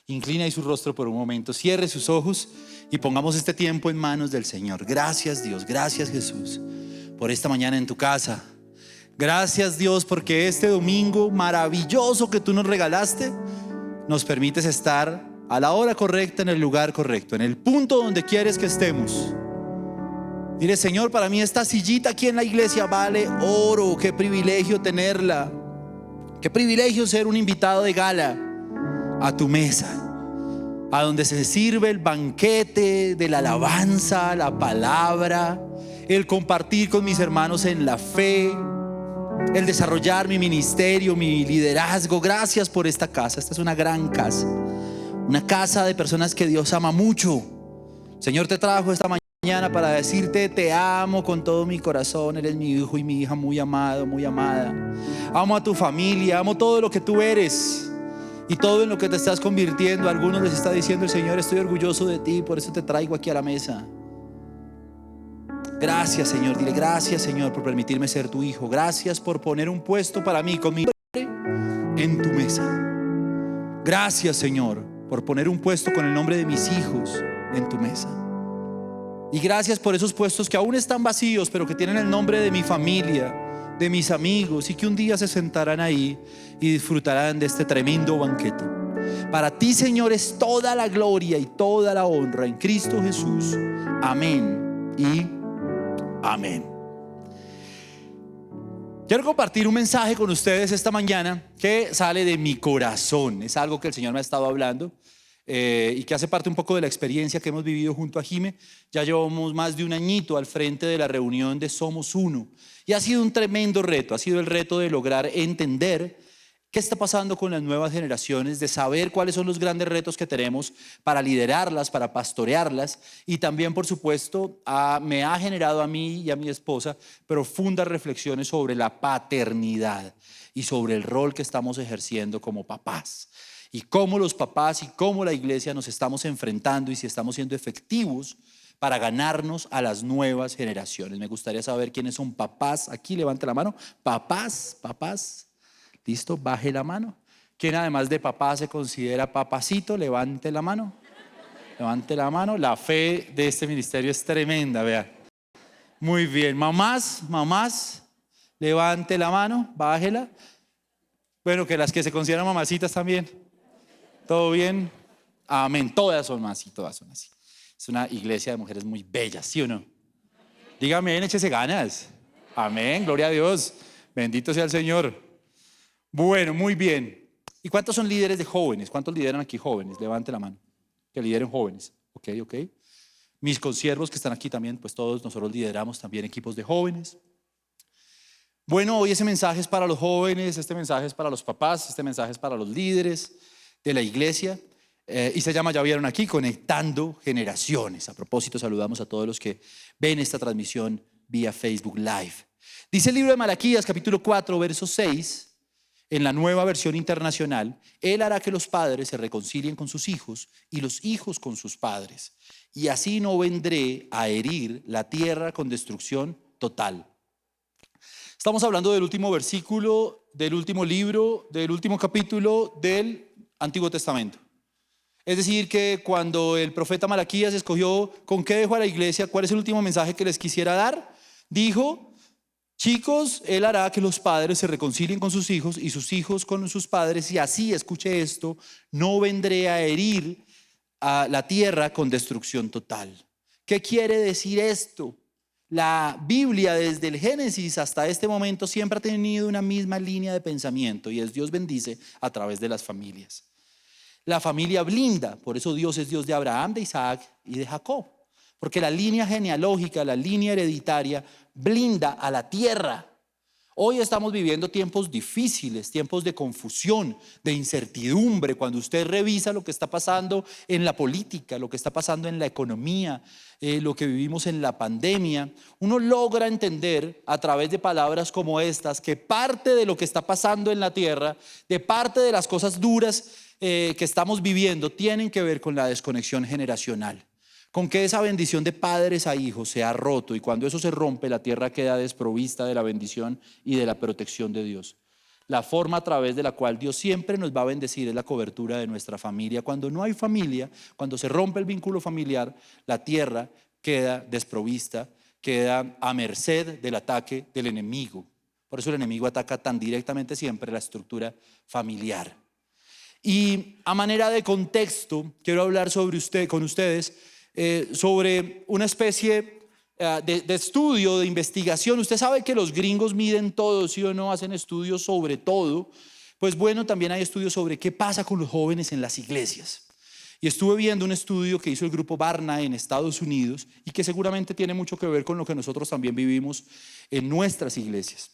Inclina ahí su rostro por un momento, cierre sus ojos y pongamos este tiempo en manos del Señor. Gracias Dios, gracias Jesús por esta mañana en tu casa. Gracias Dios porque este domingo maravilloso que tú nos regalaste, nos permites estar a la hora correcta, en el lugar correcto, en el punto donde quieres que estemos. Dile: Señor, para mí esta sillita aquí en la iglesia vale oro. Qué privilegio tenerla. Qué privilegio ser un invitado de gala a tu mesa, a donde se sirve el banquete de la alabanza, la palabra, el compartir con mis hermanos en la fe, el desarrollar mi ministerio, mi liderazgo. Gracias por esta casa. Esta es una gran casa, una casa de personas que Dios ama mucho. Señor, te trajo esta mañana para decirte: te amo con todo mi corazón. Eres mi hijo y mi hija muy amado, muy amada. Amo a tu familia, amo todo lo que tú eres y todo en lo que te estás convirtiendo. A algunos les está diciendo el Señor: estoy orgulloso de ti, por eso te traigo aquí a la mesa. Gracias Señor, dile: gracias Señor por permitirme ser tu hijo. Gracias por poner un puesto para mí con mi nombre en tu mesa. Gracias Señor por poner un puesto con el nombre de mis hijos en tu mesa. Y gracias por esos puestos que aún están vacíos, pero que tienen el nombre de mi familia, de mis amigos, y que un día se sentarán ahí y disfrutarán de este tremendo banquete. Para ti Señor es toda la gloria y toda la honra en Cristo Jesús. Amén y amén. Quiero compartir un mensaje con ustedes esta mañana que sale de mi corazón. Es algo que el Señor me ha estado hablando y que hace parte un poco de la experiencia que hemos vivido junto a Jime. Ya llevamos más de un añito al frente de la reunión de Somos Uno y ha sido un tremendo reto. Ha sido el reto de lograr entender qué está pasando con las nuevas generaciones, de saber cuáles son los grandes retos que tenemos para liderarlas, para pastorearlas, y también, por supuesto, me ha generado a mí y a mi esposa profundas reflexiones sobre la paternidad y sobre el rol que estamos ejerciendo como papás, y cómo los papás y cómo la iglesia nos estamos enfrentando y si estamos siendo efectivos para ganarnos a las nuevas generaciones. Me gustaría saber quiénes son papás. Aquí levante la mano. Papás. ¿Listo? Baje la mano. ¿Quién además de papá se considera papacito? Levante la mano. Levante la mano. La fe de este ministerio es tremenda, vea. Muy bien. Mamás, levante la mano, bájela. Bueno, que las que se consideran mamacitas también. ¿Todo bien? Amén. Todas son así, todas son así. Es una iglesia de mujeres muy bellas, ¿sí o no? Dígame, échese ganas. Amén, gloria a Dios. Bendito sea el Señor. Bueno, muy bien. ¿Y cuántos son líderes de jóvenes? ¿Cuántos lideran aquí jóvenes? Levante la mano. Que lideren jóvenes. Ok. Mis consiervos que están aquí también, pues todos nosotros lideramos también equipos de jóvenes. Bueno, hoy ese mensaje es para los jóvenes, este mensaje es para los papás, este mensaje es para los líderes de la iglesia. Y se llama, ya vieron aquí, Conectando Generaciones. A propósito, saludamos a todos los que ven esta transmisión vía Facebook Live. Dice el libro de Malaquías, capítulo 4, verso 6, en la Nueva Versión Internacional: Él hará que los padres se reconcilien con sus hijos y los hijos con sus padres, y así no vendré a herir la tierra con destrucción total. Estamos hablando del último versículo, del último libro, del último capítulo del Antiguo Testamento. Es decir, que cuando el profeta Malaquías escogió con qué dejó a la iglesia, cuál es el último mensaje que les quisiera dar, dijo: chicos, Él hará que los padres se reconcilien con sus hijos y sus hijos con sus padres, y así, escuche esto, no vendré a herir a la tierra con destrucción total. ¿Qué quiere decir esto? La Biblia, desde el Génesis hasta este momento, siempre ha tenido una misma línea de pensamiento, y es: Dios bendice a través de las familias. La familia blinda, por eso Dios es Dios de Abraham, de Isaac y de Jacob, porque la línea genealógica, la línea hereditaria blinda a la tierra. Hoy estamos viviendo tiempos difíciles, tiempos de confusión, de incertidumbre. Cuando usted revisa lo que está pasando en la política, lo que está pasando en la economía, lo que vivimos en la pandemia, uno logra entender a través de palabras como estas que parte de lo que está pasando en la tierra, de parte de las cosas duras que estamos viviendo, tienen que ver con la desconexión generacional, con que esa bendición de padres a hijos se ha roto, y cuando eso se rompe, la tierra queda desprovista de la bendición y de la protección de Dios. La forma a través de la cual Dios siempre nos va a bendecir es la cobertura de nuestra familia. Cuando no hay familia, cuando se rompe el vínculo familiar, la tierra queda desprovista, queda a merced del ataque del enemigo. Por eso el enemigo ataca tan directamente siempre la estructura familiar. Y a manera de contexto, quiero hablar con ustedes sobre una especie de estudio, de investigación. Usted sabe que los gringos miden todo, ¿sí o no? Hacen estudios sobre todo. Pues bueno, también hay estudios sobre qué pasa con los jóvenes en las iglesias. Y estuve viendo un estudio que hizo el grupo Barna en Estados Unidos y que seguramente tiene mucho que ver con lo que nosotros también vivimos en nuestras iglesias.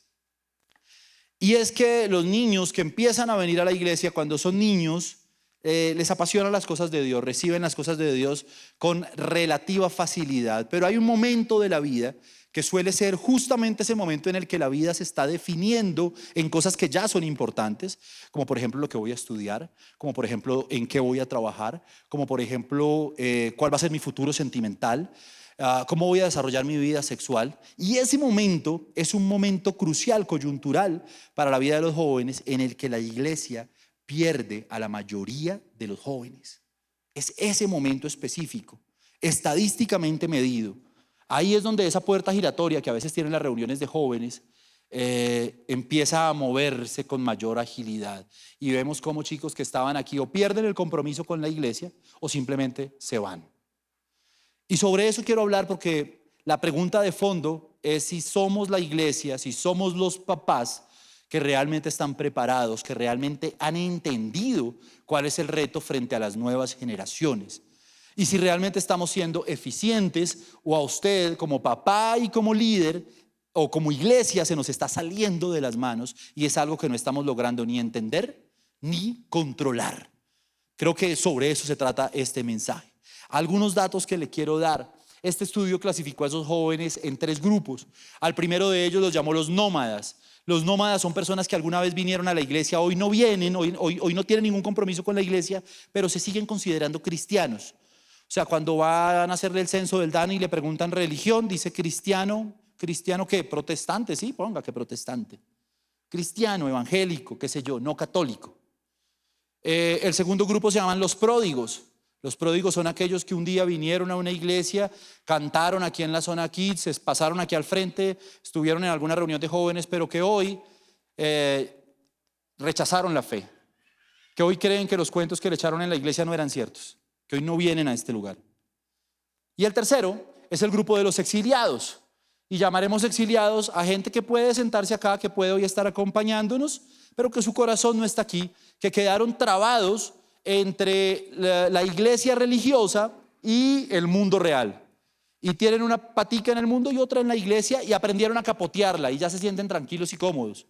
Y es que los niños que empiezan a venir a la iglesia cuando son niños, les apasionan las cosas de Dios, reciben las cosas de Dios con relativa facilidad. Pero hay un momento de la vida que suele ser justamente ese momento en el que la vida se está definiendo en cosas que ya son importantes, como por ejemplo lo que voy a estudiar, como por ejemplo en qué voy a trabajar, como por ejemplo cuál va a ser mi futuro sentimental, cómo voy a desarrollar mi vida sexual. Y ese momento es un momento crucial, coyuntural para la vida de los jóvenes, en el que la iglesia pierde a la mayoría de los jóvenes. Es ese momento específico, estadísticamente medido. Ahí es donde esa puerta giratoria que a veces tienen las reuniones de jóvenes empieza a moverse con mayor agilidad. Y vemos cómo chicos que estaban aquí o pierden el compromiso con la iglesia o simplemente se van. Y sobre eso quiero hablar porque la pregunta de fondo es si somos la iglesia, si somos los papás que realmente están preparados, que realmente han entendido cuál es el reto frente a las nuevas generaciones. Y si realmente estamos siendo eficientes o a usted como papá y como líder o como iglesia se nos está saliendo de las manos y es algo que no estamos logrando ni entender ni controlar. Creo que sobre eso se trata este mensaje. Algunos datos que le quiero dar. Este estudio clasificó a esos jóvenes en 3 grupos. Al primero de ellos los llamó los nómadas. Los nómadas son personas que alguna vez vinieron a la iglesia, hoy no vienen, hoy no tienen ningún compromiso con la iglesia, pero se siguen considerando cristianos. O sea, cuando van a hacerle el censo del DANE y le preguntan religión, dice cristiano. ¿Cristiano qué? Protestante, sí, ponga que protestante. Cristiano, evangélico, qué sé yo, no católico. El segundo grupo se llaman los pródigos. Los pródigos son aquellos que un día vinieron a una iglesia, cantaron aquí en la zona Kids, pasaron aquí al frente, estuvieron en alguna reunión de jóvenes, pero que hoy rechazaron la fe, que hoy creen que los cuentos que le echaron en la iglesia no eran ciertos, que hoy no vienen a este lugar. Y el tercero es el grupo de los exiliados. Y llamaremos exiliados a gente que puede sentarse acá, que puede hoy estar acompañándonos, pero que su corazón no está aquí, que quedaron trabados entre la iglesia religiosa y el mundo real. Y tienen una patica en el mundo y otra en la iglesia y aprendieron a capotearla y ya se sienten tranquilos y cómodos.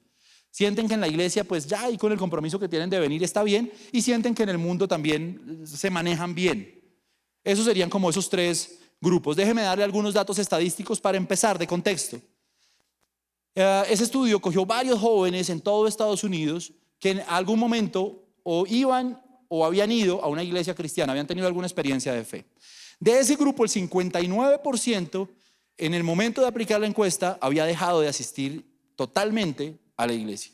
Sienten que en la iglesia pues ya y con el compromiso que tienen de venir está bien y sienten que en el mundo también se manejan bien. Esos serían como esos 3 grupos. Déjeme darle algunos datos estadísticos para empezar de contexto. Ese estudio cogió varios jóvenes en todo Estados Unidos que en algún momento o iban o habían ido a una iglesia cristiana, habían tenido alguna experiencia de fe. De ese grupo, el 59% en el momento de aplicar la encuesta había dejado de asistir totalmente a la iglesia.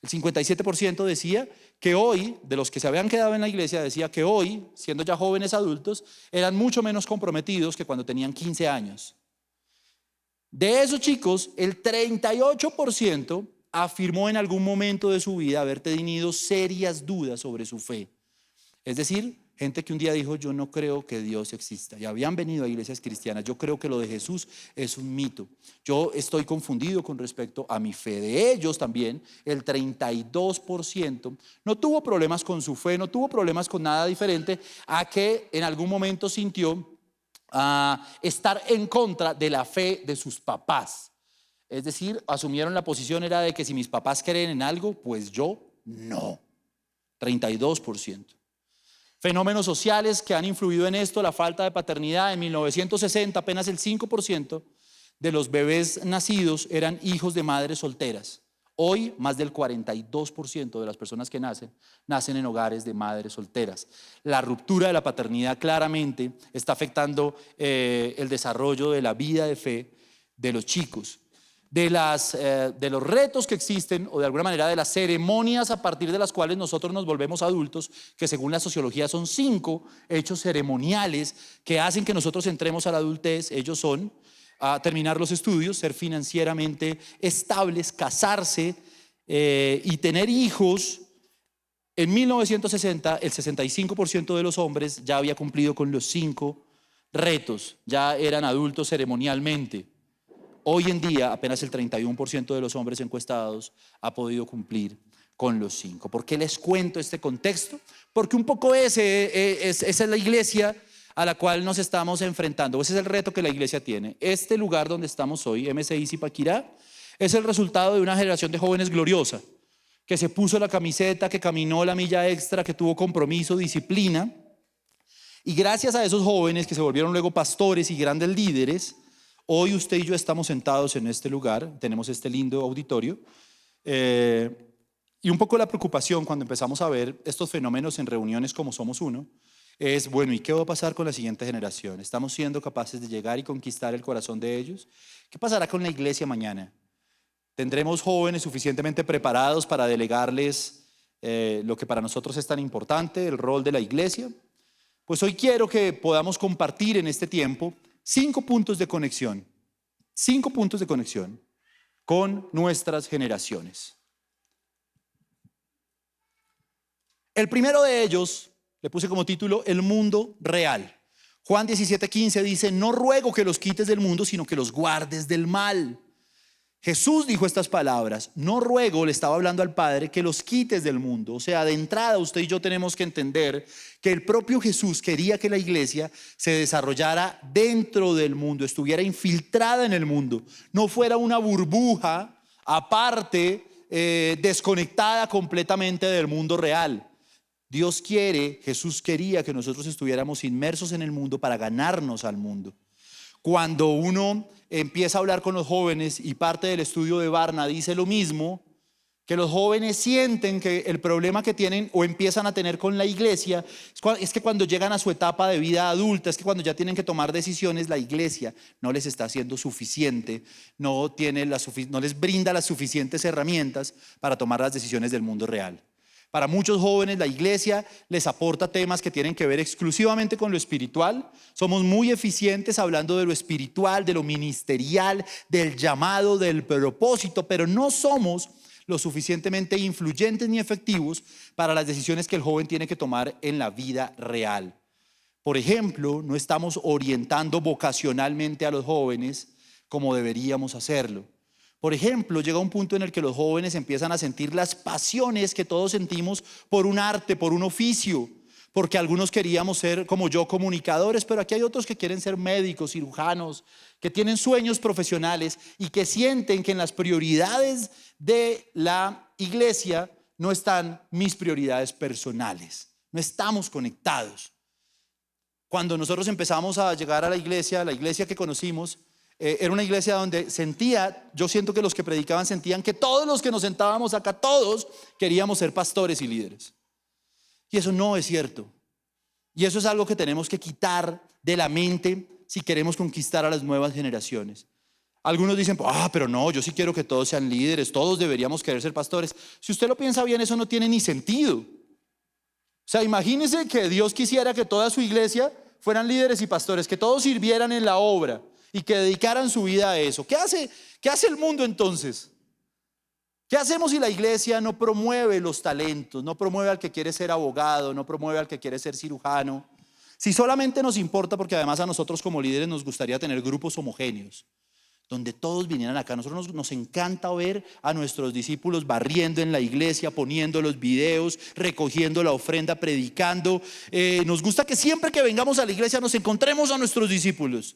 El 57% decía que hoy, de los que se habían quedado en la iglesia, decía que hoy, siendo ya jóvenes adultos, eran mucho menos comprometidos que cuando tenían 15 años. De esos chicos, el 38% afirmó en algún momento de su vida haber tenido serias dudas sobre su fe. Es decir, gente que un día dijo, yo no creo que Dios exista. Y habían venido a iglesias cristianas. Yo creo que lo de Jesús es un mito. Yo estoy confundido con respecto a mi fe. De ellos también, el 32% no tuvo problemas con su fe, no tuvo problemas con nada diferente a que en algún momento sintió estar en contra de la fe de sus papás. Es decir, asumieron la posición era de que si mis papás creen en algo, pues yo no. 32%. Fenómenos sociales que han influido en esto, la falta de paternidad. En 1960 apenas el 5% de los bebés nacidos eran hijos de madres solteras. Hoy más del 42% de las personas que nacen en hogares de madres solteras. La ruptura de la paternidad claramente está afectando el desarrollo de la vida de fe de los chicos. de los retos que existen, o de alguna manera de las ceremonias a partir de las cuales nosotros nos volvemos adultos, que según la sociología son 5 hechos ceremoniales que hacen que nosotros entremos a la adultez. Ellos son terminar los estudios, ser financieramente estables, casarse y tener hijos. En 1960 el 65% de los hombres ya había cumplido con los 5 retos, ya eran adultos ceremonialmente. Hoy en día apenas el 31% de los hombres encuestados ha podido cumplir con los 5. ¿Por qué les cuento este contexto? Porque un poco esa es la iglesia a la cual nos estamos enfrentando. Ese es el reto que la iglesia tiene. Este lugar donde estamos hoy, MCI Zipaquirá, es el resultado de una generación de jóvenes gloriosa, que se puso la camiseta, que caminó la milla extra, que tuvo compromiso, disciplina. Y gracias a esos jóvenes que se volvieron luego pastores y grandes líderes, hoy usted y yo estamos sentados en este lugar, tenemos este lindo auditorio, y un poco la preocupación cuando empezamos a ver estos fenómenos en reuniones como Somos Uno, es, bueno, ¿y qué va a pasar con la siguiente generación? ¿Estamos siendo capaces de llegar y conquistar el corazón de ellos? ¿Qué pasará con la iglesia mañana? ¿Tendremos jóvenes suficientemente preparados para delegarles lo que para nosotros es tan importante, el rol de la iglesia? Pues hoy quiero que podamos compartir en este tiempo 5 puntos de conexión, 5 puntos de conexión con nuestras generaciones. El primero de ellos le puse como título el mundo real. Juan 17:15 dice: no ruego que los quites del mundo, sino que los guardes del mal. Jesús dijo estas palabras: no ruego, le estaba hablando al Padre, que los quites del mundo. O sea, de entrada usted y yo tenemos que entender que el propio Jesús quería que la iglesia se desarrollara dentro del mundo, estuviera infiltrada en el mundo, no fuera una burbuja aparte, desconectada completamente del mundo real. Dios quiere, Jesús quería que nosotros estuviéramos inmersos en el mundo para ganarnos al mundo. Cuando uno empieza a hablar con los jóvenes, y parte del estudio de Barna dice lo mismo, que los jóvenes sienten que el problema que tienen o empiezan a tener con la iglesia es que cuando llegan a su etapa de vida adulta, es que cuando ya tienen que tomar decisiones, la iglesia no les está haciendo suficiente, no les brinda las suficientes herramientas para tomar las decisiones del mundo real. Para muchos jóvenes la iglesia les aporta temas que tienen que ver exclusivamente con lo espiritual. Somos muy eficientes hablando de lo espiritual, de lo ministerial, del llamado, del propósito, pero no somos lo suficientemente influyentes ni efectivos para las decisiones que el joven tiene que tomar en la vida real. Por ejemplo, no estamos orientando vocacionalmente a los jóvenes como deberíamos hacerlo. Por ejemplo, llega un punto en el que los jóvenes empiezan a sentir las pasiones que todos sentimos por un arte, por un oficio, porque algunos queríamos ser, como yo, comunicadores, pero aquí hay otros que quieren ser médicos, cirujanos, que tienen sueños profesionales y que sienten que en las prioridades de la iglesia no están mis prioridades personales, no estamos conectados. Cuando nosotros empezamos a llegar a la iglesia que conocimos, era una iglesia donde yo siento que los que predicaban sentían que todos los que nos sentábamos acá, todos queríamos ser pastores y líderes. Y eso no es cierto. Y eso es algo que tenemos que quitar de la mente si queremos conquistar a las nuevas generaciones. Algunos dicen, pero no, yo sí quiero que todos sean líderes, todos deberíamos querer ser pastores. Si usted lo piensa bien, eso no tiene ni sentido. O sea, imagínese que Dios quisiera que toda su iglesia fueran líderes y pastores, que todos sirvieran en la obra y que dedicaran su vida a eso. ¿Qué hace el mundo entonces? ¿Qué hacemos si la iglesia no promueve los talentos, no promueve al que quiere ser abogado, no promueve al que quiere ser cirujano? Si solamente nos importa, porque además a nosotros como líderes nos gustaría tener grupos homogéneos, donde todos vinieran acá. Nosotros nos encanta ver a nuestros discípulos barriendo en la iglesia, poniendo los videos, recogiendo la ofrenda, predicando. Nos gusta que siempre que vengamos a la iglesia nos encontremos a nuestros discípulos.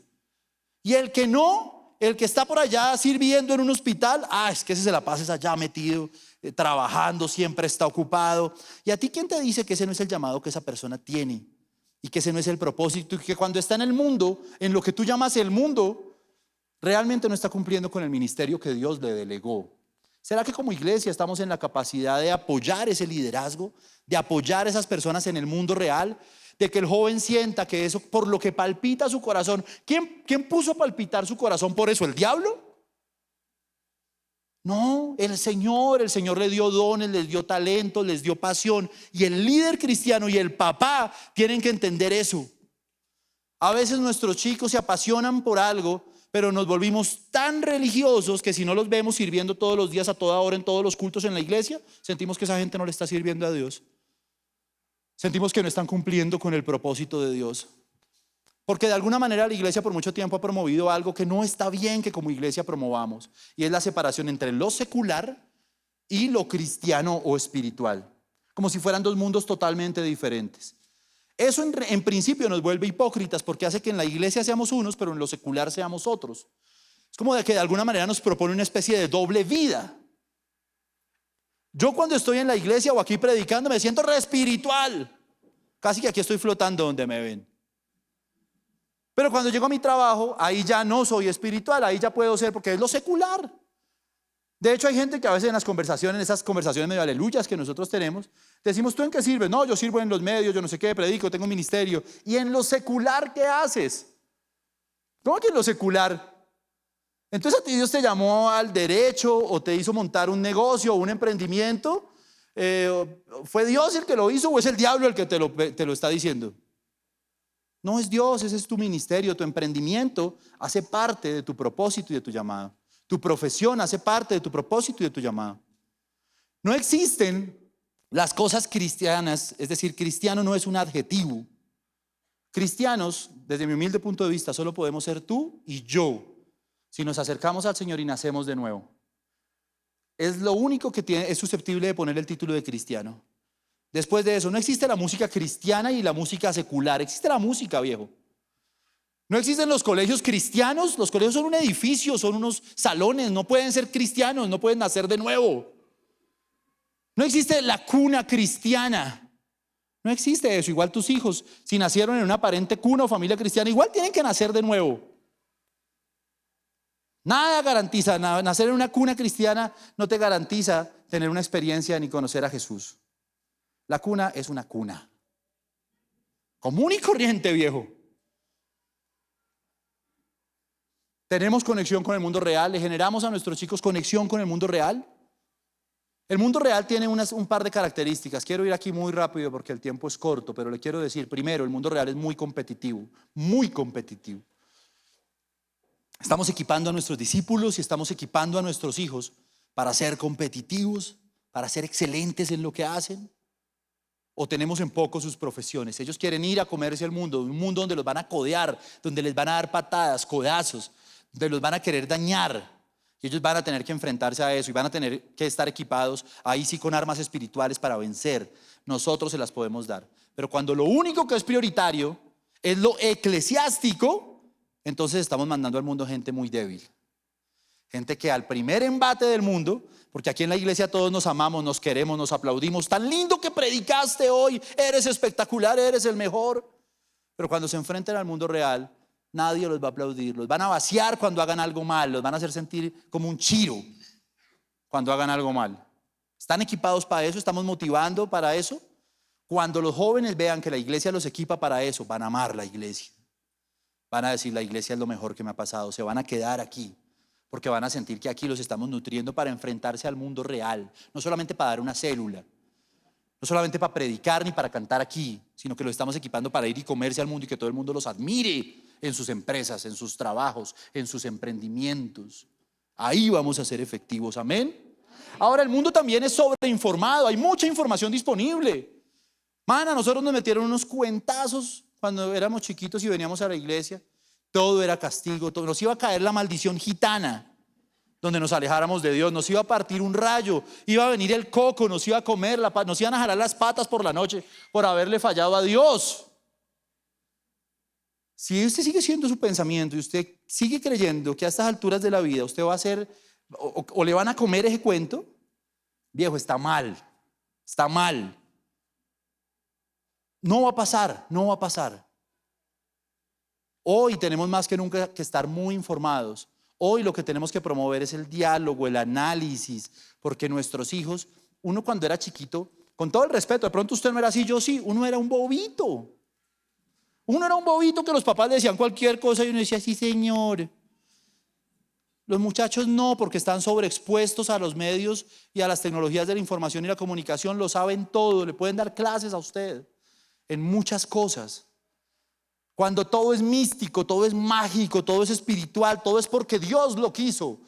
Y el que no, el que está por allá sirviendo en un hospital, es que ese se la pasa allá metido, trabajando, siempre está ocupado. ¿Y a ti quién te dice que ese no es el llamado que esa persona tiene? Y que ese no es el propósito, y que cuando está en el mundo, en lo que tú llamas el mundo, realmente no está cumpliendo con el ministerio que Dios le delegó. ¿Será que como iglesia estamos en la capacidad de apoyar ese liderazgo, de apoyar a esas personas en el mundo real? De que el joven sienta que eso por lo que palpita su corazón. ¿Quién puso a palpitar su corazón por eso? ¿El diablo? No, el Señor le dio dones, les dio talentos, les dio pasión. Y el líder cristiano y el papá tienen que entender eso. A veces nuestros chicos se apasionan por algo, pero nos volvimos tan religiosos que si no los vemos sirviendo todos los días, a toda hora, en todos los cultos en la iglesia, sentimos que esa gente no le está sirviendo a Dios. Sentimos que no están cumpliendo con el propósito de Dios. Porque de alguna manera la iglesia por mucho tiempo ha promovido algo que no está bien que como iglesia promovamos. Y es la separación entre lo secular y lo cristiano o espiritual. Como si fueran dos mundos totalmente diferentes. Eso en principio nos vuelve hipócritas porque hace que en la iglesia seamos unos, pero en lo secular seamos otros. Es como de que de alguna manera nos propone una especie de doble vida. Yo cuando estoy en la iglesia o aquí predicando me siento re espiritual. Casi que aquí estoy flotando donde me ven. Pero cuando llego a mi trabajo, ahí ya no soy espiritual, ahí ya puedo ser porque es lo secular. De hecho hay gente que a veces en las conversaciones, esas conversaciones medio aleluyas que nosotros tenemos, decimos, ¿tú en qué sirves? No, yo sirvo en los medios, yo no sé qué, predico, tengo un ministerio. ¿Y en lo secular qué haces? ¿Cómo que en lo secular? Entonces a ti Dios te llamó al derecho o te hizo montar un negocio o un emprendimiento. ¿Fue Dios el que lo hizo o es el diablo el que te lo está diciendo? No es Dios, ese es tu ministerio, tu emprendimiento hace parte de tu propósito y de tu llamado. Tu profesión hace parte de tu propósito y de tu llamado. No existen las cosas cristianas, es decir, cristiano no es un adjetivo. Cristianos, desde mi humilde punto de vista, solo podemos ser tú y yo si nos acercamos al Señor y nacemos de nuevo. Es lo único que es susceptible de poner el título de cristiano. Después de eso, no existe la música cristiana y la música secular. Existe la música, viejo. No existen los colegios cristianos. Los colegios son un edificio, son unos salones. No pueden ser cristianos, no pueden nacer de nuevo. No existe la cuna cristiana. No existe eso. Igual tus hijos, si nacieron en una aparente cuna o familia cristiana, igual tienen que nacer de nuevo. Nada garantiza, nacer en una cuna cristiana no te garantiza tener una experiencia ni conocer a Jesús. La cuna es una cuna común y corriente, viejo. Tenemos conexión con el mundo real, le generamos a nuestros chicos conexión con el mundo real. El mundo real tiene un par de características. Quiero ir aquí muy rápido porque el tiempo es corto, pero le quiero decir, primero, el mundo real es muy competitivo, muy competitivo. Estamos equipando a nuestros discípulos y estamos equipando a nuestros hijos para ser competitivos, para ser excelentes en lo que hacen. O tenemos en poco sus profesiones. Ellos quieren ir a comerse el mundo, un mundo donde los van a codear, donde les van a dar patadas, codazos, donde los van a querer dañar. Y ellos van a tener que enfrentarse a eso y van a tener que estar equipados ahí sí con armas espirituales para vencer. Nosotros se las podemos dar. Pero cuando lo único que es prioritario es lo eclesiástico, entonces estamos mandando al mundo gente muy débil. Gente que al primer embate del mundo, porque aquí en la iglesia todos nos amamos, nos queremos, nos aplaudimos. Tan lindo que predicaste hoy, eres espectacular, eres el mejor. Pero cuando se enfrenten al mundo real, nadie los va a aplaudir. Los van a vaciar cuando hagan algo mal, los van a hacer sentir como un chiro cuando hagan algo mal. ¿Están equipados para eso? ¿Estamos motivando para eso? Cuando los jóvenes vean que la iglesia los equipa para eso, van a amar la iglesia. Van a decir, la iglesia es lo mejor que me ha pasado. Se van a quedar aquí. Porque van a sentir que aquí los estamos nutriendo para enfrentarse al mundo real. No solamente para dar una célula, no solamente para predicar ni para cantar aquí, sino que los estamos equipando para ir y comerse al mundo y que todo el mundo los admire en sus empresas, en sus trabajos, en sus emprendimientos. Ahí vamos a ser efectivos, amén. Ahora el mundo también es sobreinformado, hay mucha información disponible. A nosotros nos metieron unos cuentazos cuando éramos chiquitos y veníamos a la iglesia. Todo era castigo, nos iba a caer la maldición gitana, donde nos alejáramos de Dios, nos iba a partir un rayo, iba a venir el coco, nos iba a comer, nos iban a jalar las patas por la noche por haberle fallado a Dios. Si usted sigue siendo su pensamiento y usted sigue creyendo que a estas alturas de la vida usted va a hacer o le van a comer ese cuento, viejo, está mal, está mal. No va a pasar, no va a pasar. Hoy tenemos más que nunca que estar muy informados. Hoy lo que tenemos que promover es el diálogo, el análisis, porque nuestros hijos, uno cuando era chiquito, con todo el respeto, de pronto usted no era así, yo sí, uno era un bobito. Uno era un bobito que los papás le decían cualquier cosa y uno decía, sí señor. Los muchachos no, porque están sobreexpuestos a los medios y a las tecnologías de la información y la comunicación, lo saben todo, le pueden dar clases a usted en muchas cosas. Cuando todo es místico, todo es mágico, todo es espiritual, todo es porque Dios lo quiso.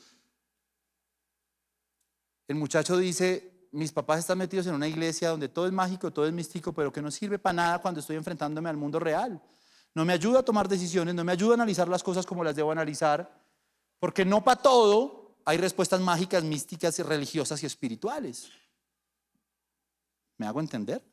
El muchacho dice, mis papás están metidos en una iglesia donde todo es mágico, todo es místico, pero que no sirve para nada cuando estoy enfrentándome al mundo real. No me ayuda a tomar decisiones, no me ayuda a analizar las cosas como las debo analizar, porque no para todo hay respuestas mágicas, místicas, y religiosas y espirituales. ¿Me hago entender?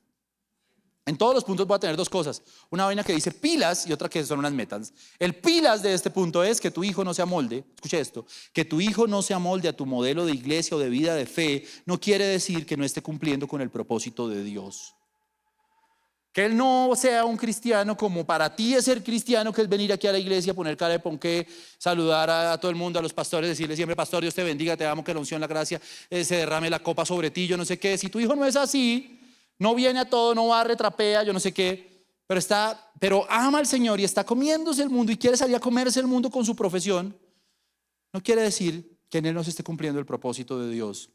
En todos los puntos voy a tener dos cosas. Una vaina que dice pilas y otra que son unas metas. El pilas de este punto es que tu hijo no se amolde. Escuche esto. Que tu hijo no se amolde a tu modelo de iglesia o de vida de fe no quiere decir que no esté cumpliendo con el propósito de Dios. Que él no sea un cristiano como para ti es ser cristiano, que es venir aquí a la iglesia, poner cara de ponqué, saludar a todo el mundo, a los pastores, decirle siempre, pastor, Dios te bendiga, te amo, que la unción, la gracia, se derrame la copa sobre ti, yo no sé qué. Si tu hijo no es así, no viene a todo, no barre, trapea, yo no sé qué, pero ama al Señor y está comiéndose el mundo y quiere salir a comerse el mundo con su profesión, no quiere decir que en él no se esté cumpliendo el propósito de Dios.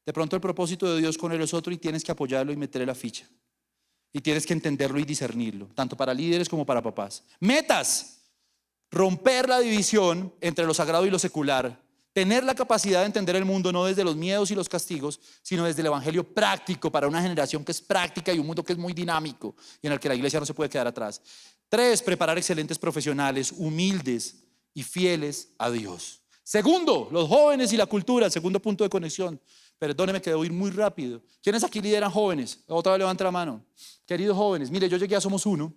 De pronto el propósito de Dios con él es otro y tienes que apoyarlo y meterle la ficha. Y tienes que entenderlo y discernirlo, tanto para líderes como para papás. Metas: romper la división entre lo sagrado y lo secular. Tener la capacidad de entender el mundo no desde los miedos y los castigos, sino desde el evangelio práctico para una generación que es práctica y un mundo que es muy dinámico y en el que la iglesia no se puede quedar atrás. 3, preparar excelentes profesionales, humildes y fieles a Dios. Segundo, los jóvenes y la cultura, el segundo punto de conexión. Perdóneme que debo ir muy rápido. ¿Quiénes aquí lideran jóvenes? Otra vez levanta la mano. Queridos jóvenes, mire, yo llegué a Somos Uno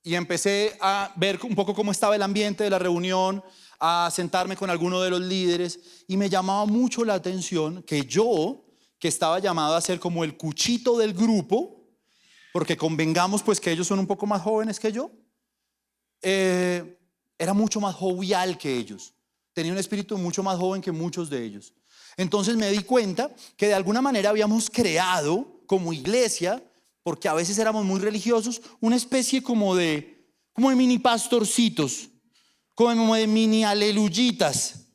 y empecé a ver un poco cómo estaba el ambiente de la reunión, a sentarme con alguno de los líderes y me llamaba mucho la atención que yo, que estaba llamado a ser como el cuchito del grupo, porque convengamos pues que ellos son un poco más jóvenes que yo, era mucho más jovial que ellos. Tenía un espíritu mucho más joven que muchos de ellos. Entonces me di cuenta que de alguna manera habíamos creado como iglesia, porque a veces éramos muy religiosos, una especie como de mini pastorcitos, como de mini aleluyitas,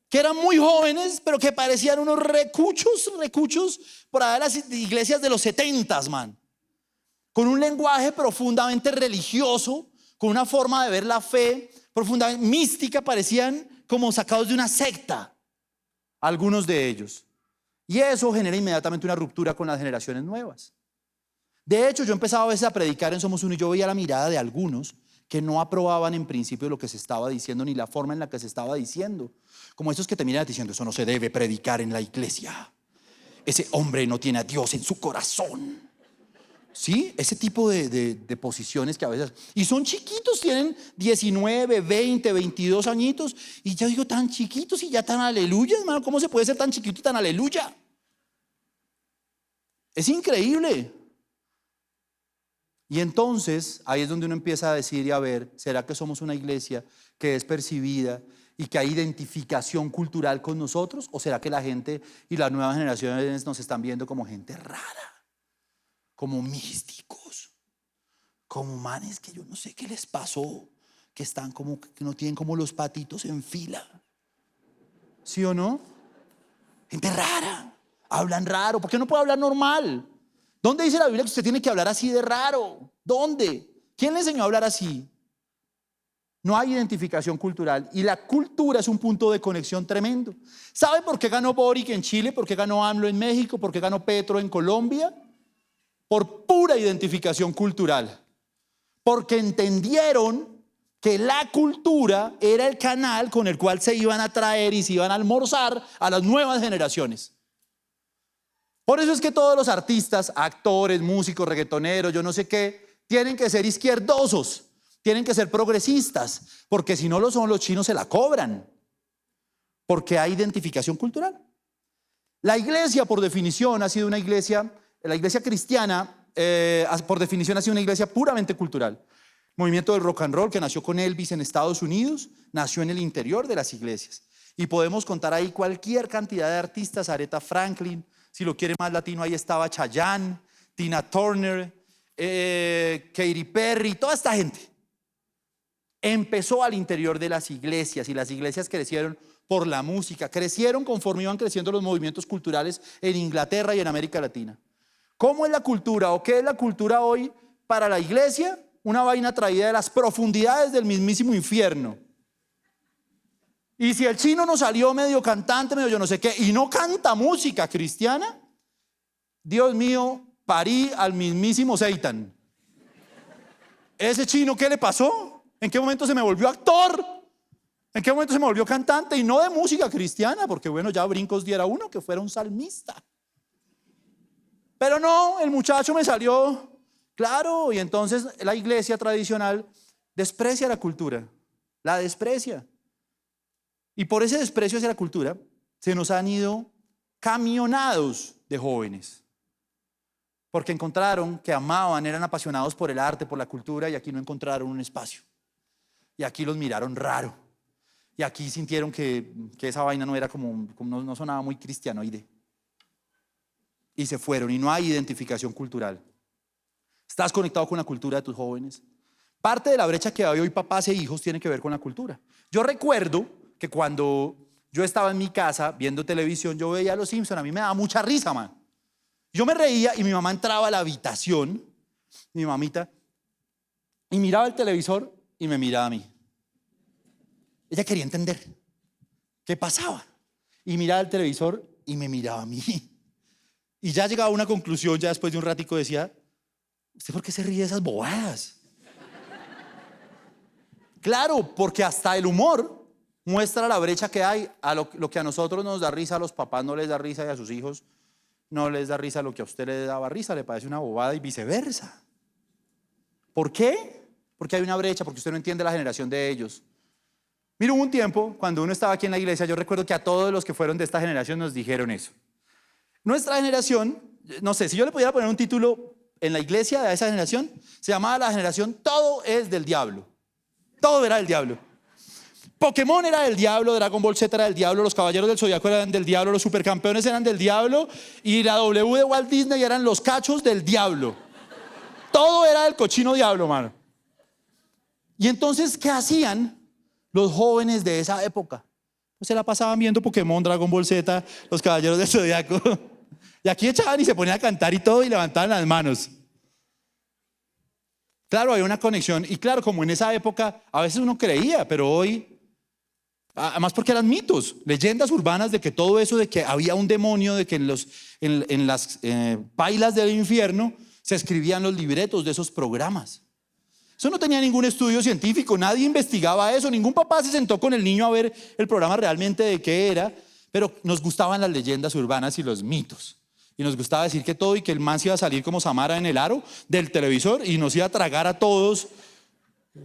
que eran muy jóvenes, pero que parecían unos recuchos por allá de las iglesias de los 70s, man. Con un lenguaje profundamente religioso, con una forma de ver la fe profundamente mística, parecían como sacados de una secta, algunos de ellos. Y eso genera inmediatamente una ruptura con las generaciones nuevas. De hecho, yo empezaba a veces a predicar en Somos Uno y yo veía la mirada de algunos que no aprobaban en principio lo que se estaba diciendo ni la forma en la que se estaba diciendo. Como estos que te miran diciendo, eso no se debe predicar en la iglesia. Ese hombre no tiene a Dios en su corazón. ¿Sí? Ese tipo de posiciones que a veces... Y son chiquitos, tienen 19, 20, 22 añitos. Y yo digo, tan chiquitos y ya tan aleluya, hermano. ¿Cómo se puede ser tan chiquito y tan aleluya? Es increíble. Y entonces, ahí es donde uno empieza a decir y a ver, ¿será que somos una iglesia que es percibida y que hay identificación cultural con nosotros? ¿O será que la gente y las nuevas generaciones nos están viendo como gente rara? Como místicos, como manes que yo no sé qué les pasó, que están como, que no tienen como los patitos en fila. ¿Sí o no? Gente rara, hablan raro. ¿Por qué no puede hablar normal? ¿Dónde dice la Biblia que usted tiene que hablar así de raro? ¿Dónde? ¿Quién le enseñó a hablar así? No hay identificación cultural y la cultura es un punto de conexión tremendo. ¿Sabe por qué ganó Boric en Chile? ¿Por qué ganó AMLO en México? ¿Por qué ganó Petro en Colombia? Por pura identificación cultural, porque entendieron que la cultura era el canal con el cual se iban a traer y se iban a almorzar a las nuevas generaciones. Por eso es que todos los artistas, actores, músicos, reggaetoneros, yo no sé qué, tienen que ser izquierdosos, tienen que ser progresistas, porque si no lo son, los chinos se la cobran, porque hay identificación cultural. La iglesia, por definición, ha sido una iglesia... La iglesia cristiana, por definición, ha sido una iglesia puramente cultural. El movimiento del rock and roll, que nació con Elvis en Estados Unidos, nació en el interior de las iglesias. Y podemos contar ahí cualquier cantidad de artistas, Aretha Franklin, si lo quiere más latino, ahí estaba Chayanne, Tina Turner, Katy Perry, toda esta gente. empezó al interior de las iglesias y las iglesias crecieron por la música, crecieron conforme iban creciendo los movimientos culturales en Inglaterra y en América Latina. ¿Cómo es la cultura o qué es la cultura hoy para la iglesia? Una vaina traída de las profundidades del mismísimo infierno. Y si el chino no salió medio cantante, medio yo no sé qué, y no canta música cristiana, Dios mío, parí al mismísimo Satan. ¿Ese chino qué le pasó? ¿En qué momento se me volvió actor? ¿En qué momento se me volvió cantante? Y no de música cristiana, porque bueno, ya brincos diera uno que fuera un salmista. Pero no, el muchacho me salió, claro, y entonces la iglesia tradicional desprecia la cultura, la desprecia. Y por ese desprecio hacia la cultura se nos han ido camionados de jóvenes. Porque encontraron que amaban, eran apasionados por el arte, por la cultura, y aquí no encontraron un espacio. Y aquí los miraron raro. Y aquí sintieron que esa vaina no era como no sonaba muy cristianoide. Y se fueron, y no hay identificación cultural. ¿Estás conectado con la cultura de tus jóvenes? Parte de la brecha que hay hoy papás e hijos tiene que ver con la cultura. Yo recuerdo que cuando yo estaba en mi casa viendo televisión, yo veía a Los Simpson, a mí me daba mucha risa, man. Yo me reía y mi mamá entraba a la habitación, mi mamita, y miraba el televisor y me miraba a mí. Ella quería entender qué pasaba. Y miraba el televisor y me miraba a mí. Y ya llegaba a una conclusión, ya después de un ratico decía, ¿usted por qué se ríe de esas bobadas? Claro, porque hasta el humor muestra la brecha que hay. A lo que a nosotros nos da risa, a los papás no les da risa y a sus hijos no les da risa lo que a usted le daba risa, le parece una bobada y viceversa. ¿Por qué? Porque hay una brecha, porque usted no entiende la generación de ellos. Mira, hubo un tiempo, cuando uno estaba aquí en la iglesia, yo recuerdo que a todos los que fueron de esta generación nos dijeron eso. Nuestra generación, no sé, si yo le pudiera poner un título en la iglesia de esa generación, se llamaba la generación Todo es del diablo. Todo era del diablo. Pokémon era del diablo, Dragon Ball Z era del diablo, los Caballeros del Zodiaco eran del diablo, los Supercampeones eran del diablo y la W de Walt Disney eran los cachos del diablo. Todo era del cochino diablo, mano. Y entonces, ¿qué hacían los jóvenes de esa época? Pues se la pasaban viendo Pokémon, Dragon Ball Z, los Caballeros del Zodiaco. Y aquí echaban y se ponían a cantar y todo y levantaban las manos. Claro, hay una conexión. Y claro, como en esa época, a veces uno creía, pero hoy... Además porque eran mitos, leyendas urbanas de que todo eso, de que había un demonio, de que en las pailas del infierno se escribían los libretos de esos programas. Eso no tenía ningún estudio científico, nadie investigaba eso, ningún papá se sentó con el niño a ver el programa realmente de qué era, pero nos gustaban las leyendas urbanas y los mitos. Y nos gustaba decir que todo y que el man se iba a salir como Samara en el aro del televisor y nos iba a tragar a todos.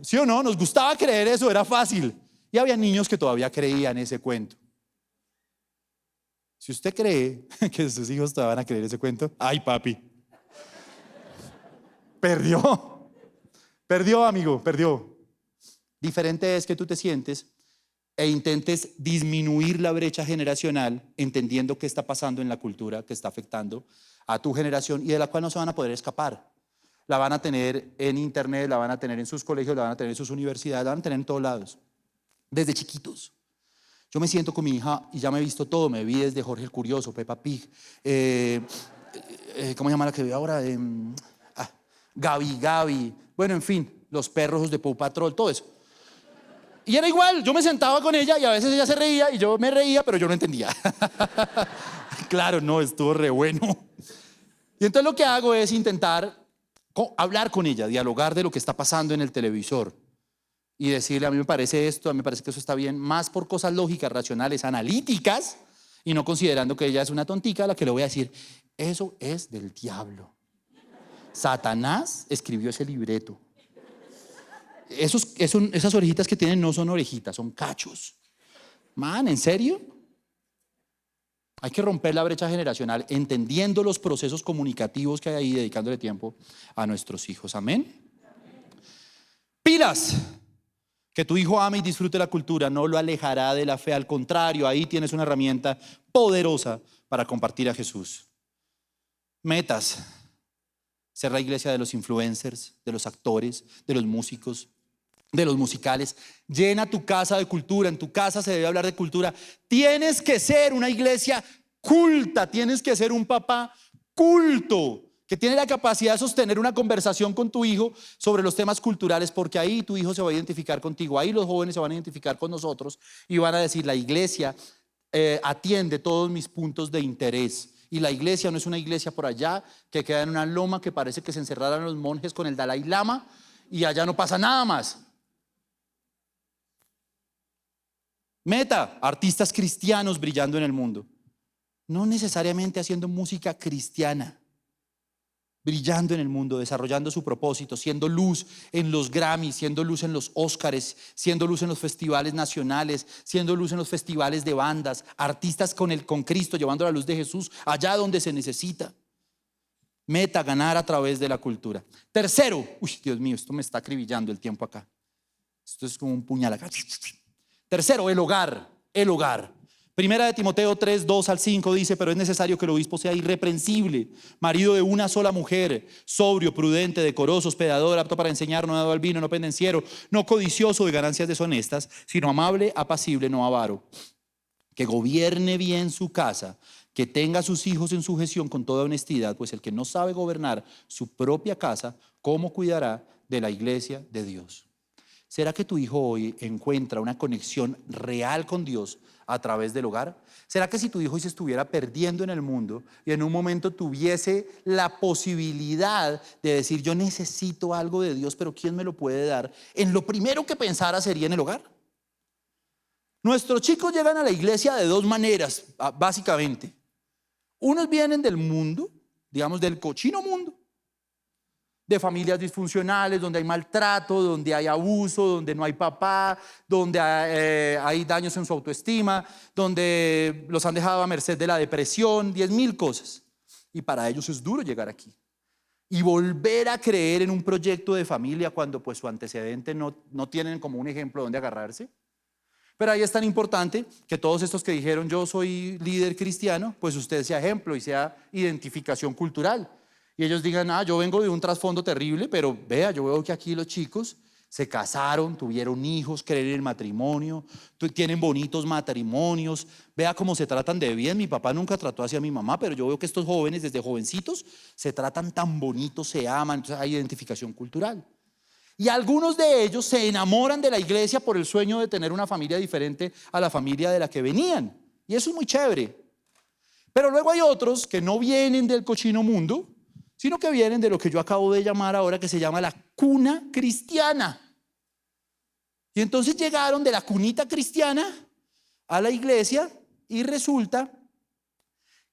¿Sí o no? Nos gustaba creer eso, era fácil. Y había niños que todavía creían ese cuento. Si usted cree que sus hijos todavía van a creer ese cuento, ay papi, perdió amigo, perdió. Diferente es que tú te sientes e intentes disminuir la brecha generacional entendiendo qué está pasando en la cultura que está afectando a tu generación y de la cual no se van a poder escapar. La van a tener en internet, la van a tener en sus colegios, la van a tener en sus universidades, la van a tener en todos lados. Desde chiquitos. Yo me siento con mi hija y ya me he visto todo. Me vi desde Jorge el Curioso, Peppa Pig, ¿cómo se llama la que veo ahora? Gaby. Bueno, en fin, los perros de Paw Patrol, todo eso. Y era igual, yo me sentaba con ella y a veces ella se reía y yo me reía, pero yo no entendía. Claro, no, estuvo re bueno. Y entonces lo que hago es intentar hablar con ella, dialogar de lo que está pasando en el televisor. Y decirle, a mí me parece esto, a mí me parece que eso está bien, más por cosas lógicas, racionales, analíticas, y no considerando que ella es una tontica a la que le voy a decir, eso es del diablo. Satanás escribió ese libreto. Esas orejitas que tienen no son orejitas, son cachos. Man, ¿en serio? Hay que romper la brecha generacional entendiendo los procesos comunicativos que hay ahí, dedicándole tiempo a nuestros hijos. Amén. Pilas. Que tu hijo ame y disfrute la cultura no lo alejará de la fe, al contrario, ahí tienes una herramienta poderosa para compartir a Jesús. Metas: ser la iglesia de los influencers, de los actores, de los músicos, de los musicales. Llena tu casa de cultura, en tu casa se debe hablar de cultura. Tienes que ser una iglesia culta, tienes que ser un papá culto, que tiene la capacidad de sostener una conversación con tu hijo sobre los temas culturales, porque ahí tu hijo se va a identificar contigo, ahí los jóvenes se van a identificar con nosotros y van a decir, la iglesia atiende todos mis puntos de interés. Y la iglesia no es una iglesia por allá que queda en una loma que parece que se encerraran los monjes con el Dalai Lama y allá no pasa nada más. Meta, artistas cristianos brillando en el mundo. No necesariamente haciendo música cristiana, brillando en el mundo, desarrollando su propósito, siendo luz en los Grammys, siendo luz en los Óscares, siendo luz en los festivales nacionales, siendo luz en los festivales de bandas, artistas con Cristo, llevando la luz de Jesús allá donde se necesita. Meta, ganar a través de la cultura. Tercero, Dios mío, esto me está acribillando el tiempo acá. Esto es como un puñal acá. Tercero, el hogar, el hogar. Primera de Timoteo 3, 2 al 5 dice, pero es necesario que el obispo sea irreprensible, marido de una sola mujer, sobrio, prudente, decoroso, hospedador, apto para enseñar, no dado al vino, no pendenciero, no codicioso de ganancias deshonestas, sino amable, apacible, no avaro, que gobierne bien su casa, que tenga a sus hijos en sujeción con toda honestidad, pues el que no sabe gobernar su propia casa, ¿cómo cuidará de la iglesia de Dios? ¿Será que tu hijo hoy encuentra una conexión real con Dios a través del hogar? ¿Será que si tu hijo hoy se estuviera perdiendo en el mundo y en un momento tuviese la posibilidad de decir, yo necesito algo de Dios, pero ¿quién me lo puede dar? En lo primero que pensara sería en el hogar. Nuestros chicos llegan a la iglesia de dos maneras, básicamente. Unos vienen del mundo, digamos del cochino mundo, de familias disfuncionales, donde hay maltrato, donde hay abuso, donde no hay papá, donde hay daños en su autoestima, donde los han dejado a merced de la depresión, 10,000 cosas. Y para ellos es duro llegar aquí. Y volver a creer en un proyecto de familia cuando pues su antecedente no tienen como un ejemplo donde agarrarse. Pero ahí es tan importante que todos estos que dijeron yo soy líder cristiano, pues usted sea ejemplo y sea identificación cultural. Y ellos digan, yo vengo de un trasfondo terrible, pero vea, yo veo que aquí los chicos se casaron, tuvieron hijos, creen en el matrimonio, tienen bonitos matrimonios, vea cómo se tratan de bien. Mi papá nunca trató así a mi mamá, pero yo veo que estos jóvenes desde jovencitos se tratan tan bonitos, se aman, entonces hay identificación cultural. Y algunos de ellos se enamoran de la iglesia por el sueño de tener una familia diferente a la familia de la que venían. Y eso es muy chévere. Pero luego hay otros que no vienen del cochino mundo, sino que vienen de lo que yo acabo de llamar ahora, que se llama la cuna cristiana. Y entonces llegaron de la cunita cristiana a la iglesia y resulta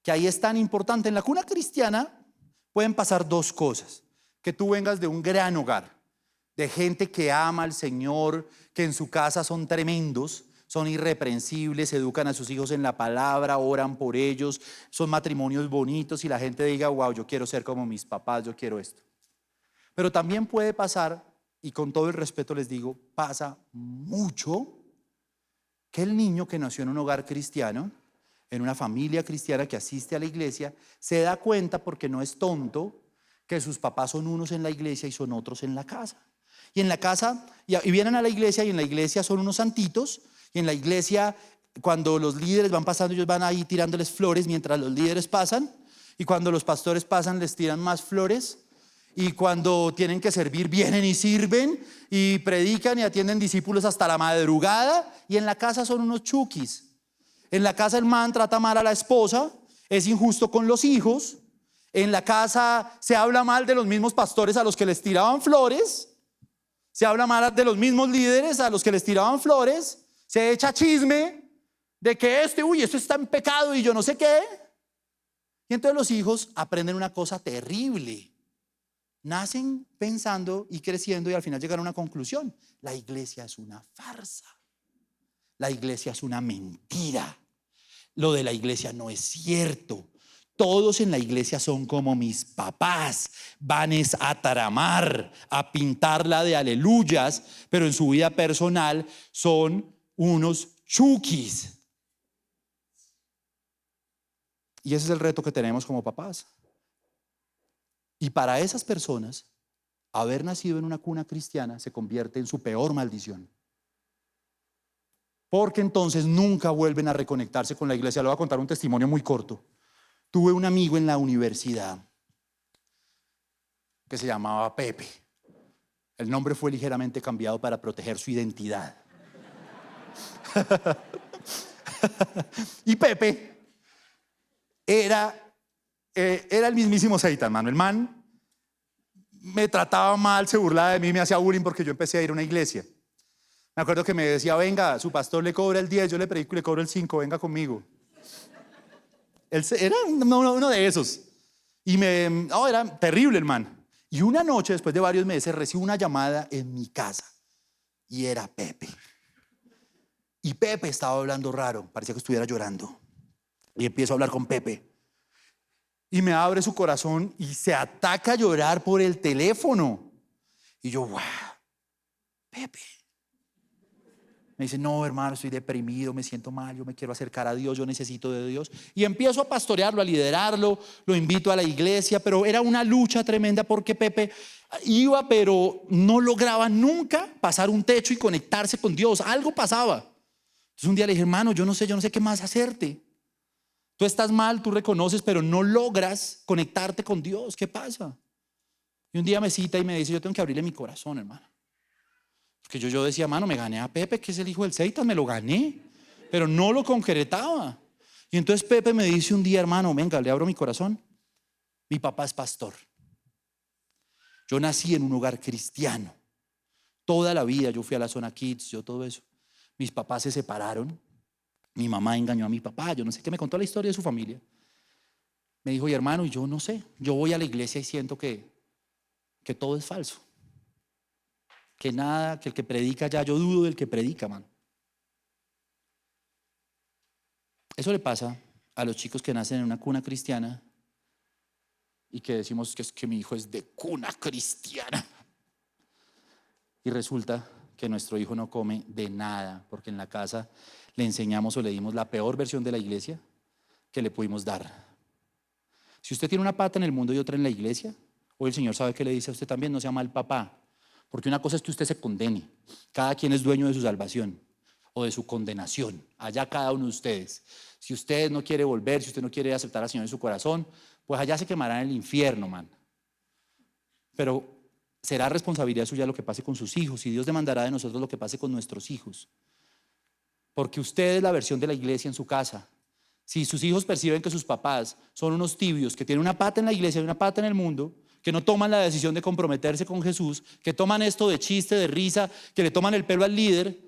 que ahí es tan importante. En la cuna cristiana pueden pasar dos cosas: que tú vengas de un gran hogar, de gente que ama al Señor, que en su casa son tremendos, son irreprensibles, educan a sus hijos en la palabra, oran por ellos, son matrimonios bonitos y la gente diga, wow, yo quiero ser como mis papás, yo quiero esto. Pero también puede pasar, y con todo el respeto les digo, pasa mucho, que el niño que nació en un hogar cristiano, en una familia cristiana que asiste a la iglesia, se da cuenta, porque no es tonto, que sus papás son unos en la iglesia y son otros en la casa. Y en la casa, y vienen a la iglesia, y en la iglesia son unos santitos, y en la iglesia cuando los líderes van pasando, ellos van ahí tirándoles flores mientras los líderes pasan, y cuando los pastores pasan les tiran más flores, y cuando tienen que servir vienen y sirven, y predican y atienden discípulos hasta la madrugada, y en la casa son unos chukis. En la casa el man trata mal a la esposa, es injusto con los hijos, en la casa se habla mal de los mismos pastores a los que les tiraban flores, se habla mal de los mismos líderes a los que les tiraban flores, se echa chisme de que esto está en pecado y yo no sé qué. Y entonces los hijos aprenden una cosa terrible. Nacen pensando y creciendo y al final llegan a una conclusión: la iglesia es una farsa, la iglesia es una mentira, lo de la iglesia no es cierto. Todos en la iglesia son como mis papás, van a tramar, a pintarla de aleluyas, pero en su vida personal son unos chukis. Y ese es el reto que tenemos como papás. Y para esas personas haber nacido en una cuna cristiana se convierte en su peor maldición. Porque entonces nunca vuelven a reconectarse con la iglesia. Le voy a contar un testimonio muy corto. Tuve un amigo en la universidad que se llamaba Pepe. El nombre fue ligeramente cambiado para proteger su identidad. Y Pepe era el mismísimo Satan, mano. El man me trataba mal, se burlaba de mí, me hacía bullying porque yo empecé a ir a una iglesia. Me acuerdo que me decía, venga, su pastor le cobra el 10, yo le predico y le cobro el 5, venga conmigo. Él era uno de esos. Y era terrible el man. Y una noche, después de varios meses, recibo una llamada en mi casa. Y era Pepe. Y Pepe estaba hablando raro, parecía que estuviera llorando. Y empiezo a hablar con Pepe. Y me abre su corazón y se ataca a llorar por el teléfono. Y yo, wow, Pepe. Me dice, no, hermano, estoy deprimido, me siento mal, yo me quiero acercar a Dios, yo necesito de Dios. Y empiezo a pastorearlo, a liderarlo, lo invito a la iglesia, pero era una lucha tremenda porque Pepe iba, pero no lograba nunca pasar un techo y conectarse con Dios. Algo pasaba. Entonces un día le dije, hermano, yo no sé qué más hacerte. Tú estás mal, tú reconoces, pero no logras conectarte con Dios. ¿Qué pasa? Y un día me cita y me dice, yo tengo que abrirle mi corazón, hermano. Porque yo decía, mano, me gané a Pepe, que es el hijo del Satan, me lo gané, pero no lo concretaba. Y entonces Pepe me dice un día, hermano, venga, le abro mi corazón. Mi papá es pastor. Yo nací en un hogar cristiano. Toda la vida yo fui a la zona kids, yo todo eso. Mis papás se separaron. Mi mamá engañó a mi papá, yo no sé qué, me contó la historia de su familia. Me dijo, y hermano, yo no sé, yo voy a la iglesia y siento que todo es falso. Que nada, que el que predica ya, yo dudo del que predica, man. Eso le pasa a los chicos que nacen en una cuna cristiana y que decimos que es que mi hijo es de cuna cristiana. Y resulta que nuestro hijo no come de nada, porque en la casa le enseñamos o le dimos la peor versión de la iglesia que le pudimos dar. Si usted tiene una pata en el mundo y otra en la iglesia, hoy el Señor sabe que le dice a usted también, no sea mal papá. Porque una cosa es que usted se condene. Cada quien es dueño de su salvación o de su condenación. Allá cada uno de ustedes. Si usted no quiere volver, si usted no quiere aceptar al Señor en su corazón, pues allá se quemará en el infierno, man. Pero será responsabilidad suya lo que pase con sus hijos y Dios demandará de nosotros lo que pase con nuestros hijos. Porque usted es la versión de la iglesia en su casa. Si sus hijos perciben que sus papás son unos tibios, que tienen una pata en la iglesia y una pata en el mundo, que no toman la decisión de comprometerse con Jesús, que toman esto de chiste, de risa, que le toman el pelo al líder,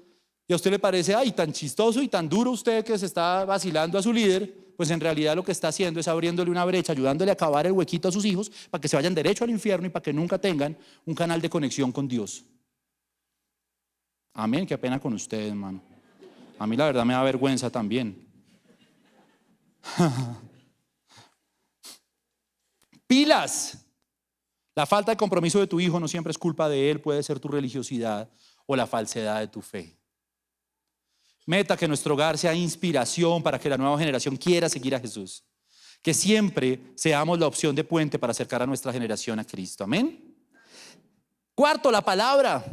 y a usted le parece, ay, tan chistoso y tan duro usted que se está vacilando a su líder, pues en realidad lo que está haciendo es abriéndole una brecha, ayudándole a acabar el huequito a sus hijos para que se vayan derecho al infierno y para que nunca tengan un canal de conexión con Dios. Amén, qué pena con ustedes, hermano. A mí la verdad me da vergüenza también. Pilas. La falta de compromiso de tu hijo no siempre es culpa de él, puede ser tu religiosidad o la falsedad de tu fe. Meta que nuestro hogar sea inspiración para que la nueva generación quiera seguir a Jesús. Que siempre seamos la opción de puente para acercar a nuestra generación a Cristo. Amén. Cuarto, la palabra.